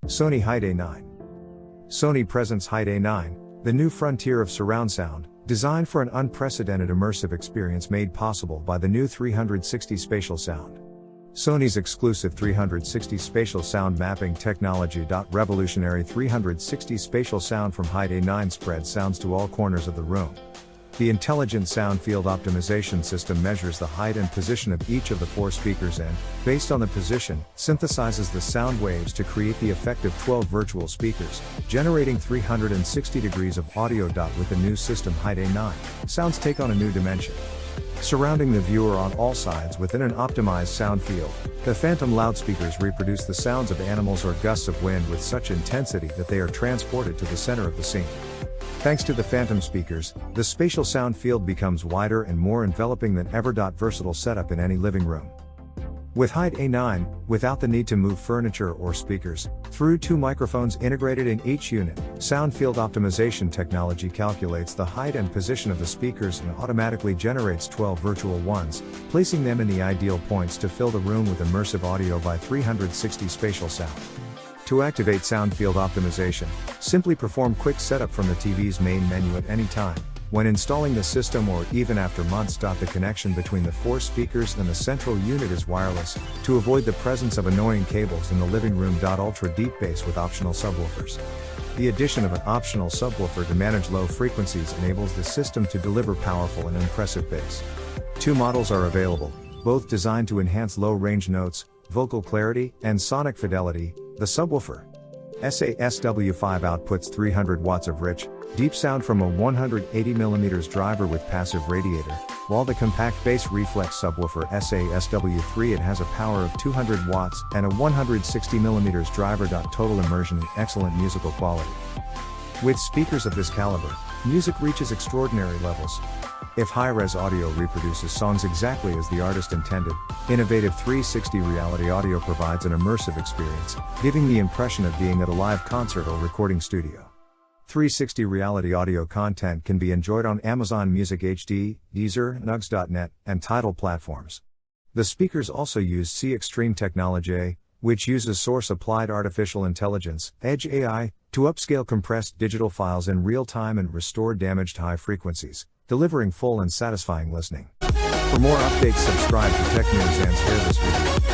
Sony HT-A9. Sony presents HT-A9, the new frontier of surround sound, designed for an unprecedented immersive experience made possible by the new 360 spatial sound. Sony's exclusive 360 spatial sound mapping technology. Revolutionary 360 spatial sound from HT-A9 spreads sounds to all corners of the room. The intelligent sound field optimization system measures the height and position of each of the 4 speakers and, based on the position, synthesizes the sound waves to create the effect of 12 virtual speakers, generating 360 degrees of audio. With the new system HT-A9, sounds take on a new dimension. Surrounding the viewer on all sides within an optimized sound field, the phantom loudspeakers reproduce the sounds of animals or gusts of wind with such intensity that they are transported to the center of the scene. Thanks to the phantom speakers, the spatial sound field becomes wider and more enveloping than ever. Versatile setup in any living room. With HT-A9, without the need to move furniture or speakers, through 2 microphones integrated in each unit, sound field optimization technology calculates the height and position of the speakers and automatically generates 12 virtual ones, placing them in the ideal points to fill the room with immersive audio by 360 spatial sound. To activate sound field optimization, simply perform quick setup from the TV's main menu at any time, when installing the system or even after months. The connection between the 4 speakers and the central unit is wireless, to avoid the presence of annoying cables in the living room. Ultra deep bass with optional subwoofers. The addition of an optional subwoofer to manage low frequencies enables the system to deliver powerful and impressive bass. 2 models are available, both designed to enhance low-range notes, vocal clarity, and sonic fidelity. The subwoofer SASW5 outputs 300 watts of rich, deep sound from a 180mm driver with passive radiator, while the compact bass reflex subwoofer SASW3 has a power of 200 watts and a 160mm driver. Total immersion and excellent musical quality. With speakers of this caliber, music reaches extraordinary levels. If high-res audio reproduces songs exactly as the artist intended, innovative 360 reality audio provides an immersive experience, giving the impression of being at a live concert or recording studio. 360 reality audio content can be enjoyed on Amazon Music HD, Deezer, Nugs.net, and Tidal platforms. The speakers also use C Extreme technology, which uses source-applied artificial intelligence, Edge AI, to upscale compressed digital files in real time and restore damaged high frequencies, delivering full and satisfying listening. For more updates, subscribe to Tech News and share this video.